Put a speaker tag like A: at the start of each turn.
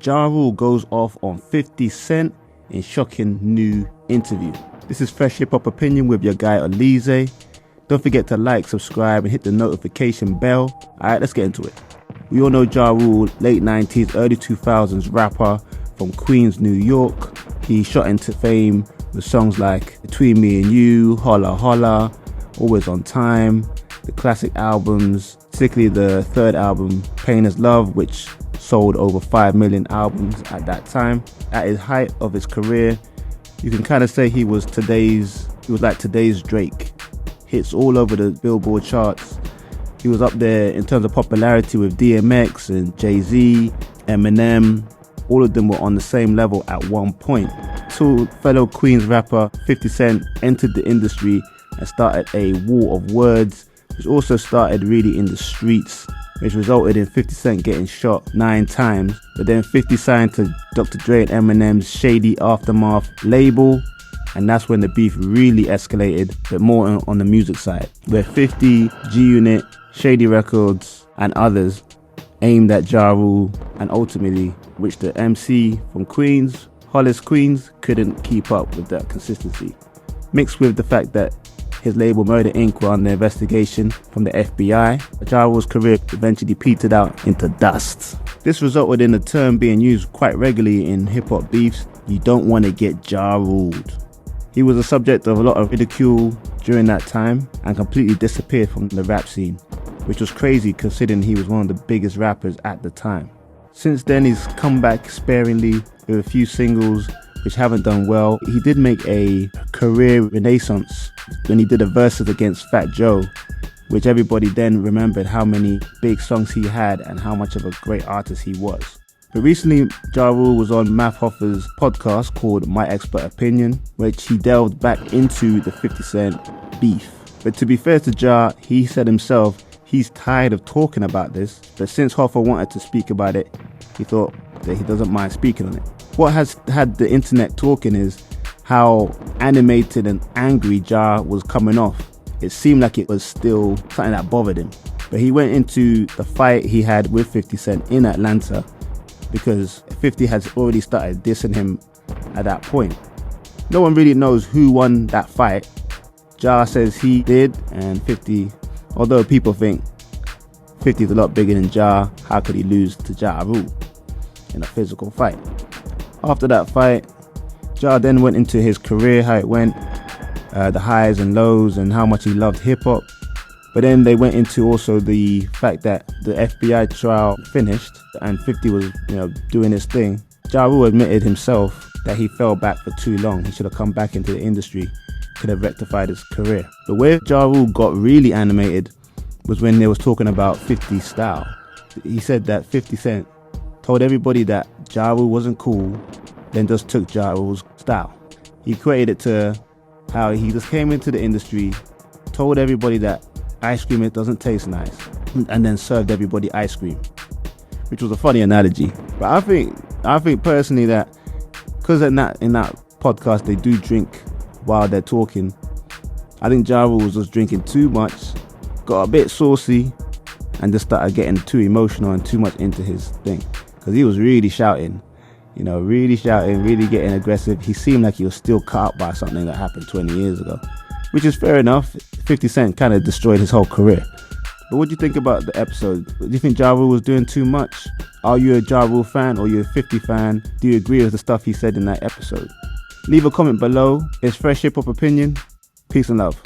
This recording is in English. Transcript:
A: Ja Rule goes off on 50 Cent in shocking new interview. This is Fresh Hip Hop Opinion with your guy Oleezeh. Don't forget to like, subscribe and hit the notification bell. Alright, let's get into it. We all know Ja Rule, late 90s, early 2000s rapper from Queens, New York. He shot into fame with songs like Between Me and You, Holla Holla, Always on Time, the classic albums, particularly the third album, Pain is Love, which sold over 5 million albums at that time. At his height of his career, you can kind of say he was like today's Drake. Hits all over the Billboard charts. He was up there in terms of popularity with DMX and Jay-Z, Eminem. All of them were on the same level at one point. Till fellow Queens rapper 50 Cent entered the industry and started a war of words, which also started really in the streets, which resulted in 50 Cent getting shot 9 times. But then 50 signed to Dr. Dre and Eminem's Shady Aftermath label, and that's when the beef really escalated, but more on the music side, where 50, G-Unit, Shady Records and others aimed at Ja Rule, and ultimately, which the MC from Queens, Hollis Queens, couldn't keep up with that consistency. Mixed with the fact that his label Murder Inc. were under investigation from the FBI, Ja Rule's career eventually petered out into dust. This resulted in the term being used quite regularly in hip-hop beefs: you don't want to get Ja Ruled. He was the subject of a lot of ridicule during that time and completely disappeared from the rap scene, which was crazy considering he was one of the biggest rappers at the time. Since then, he's come back sparingly with a few singles which haven't done well. He did make a career renaissance when he did a versus against Fat Joe, which everybody then remembered how many big songs he had and how much of a great artist he was. But recently, Ja Rule was on Math Hoffa's podcast called My Expert Opinion, which he delved back into the 50 Cent beef. But to be fair to Ja, he said himself he's tired of talking about this, but since Hoffa wanted to speak about it, he thought that he doesn't mind speaking on it. What has had the internet talking is how animated and angry Ja was coming off. It seemed like it was still something that bothered him. But he went into the fight he had with 50 Cent in Atlanta because 50 has already started dissing him at that point. No one really knows who won that fight. Ja says he did, and 50, although people think 50 is a lot bigger than Ja, how could he lose to Ja Rule in a physical fight? After that fight, Ja then went into his career, how it went, the highs and lows, and how much he loved hip-hop. But then they went into also the fact that the FBI trial finished and 50 was, doing his thing. Ja Rule admitted himself that he fell back for too long. He should have come back into the industry, could have rectified his career. But where Ja Rule got really animated was when they was talking about 50's style. He said that 50 Cent told everybody that Ja Rule wasn't cool, then just took Ja Rule's style. He equated it to how he just came into the industry, told everybody that ice cream, it doesn't taste nice, and then served everybody ice cream, which was a funny analogy. But I think personally that because in that podcast they do drink while they're talking, I think Ja Rule was just drinking too much, got a bit saucy, and just started getting too emotional and too much into his thing. Because he was really shouting, really getting aggressive. He seemed like he was still caught up by something that happened 20 years ago, which is fair enough. 50 Cent kind of destroyed his whole career. But what do you think about the episode? Do you think Ja Rule was doing too much? Are you a Ja Rule fan or you're a 50 fan? Do you agree with the stuff he said in that episode? Leave a comment below. It's Fresh Hip Hop Opinion. Peace and love.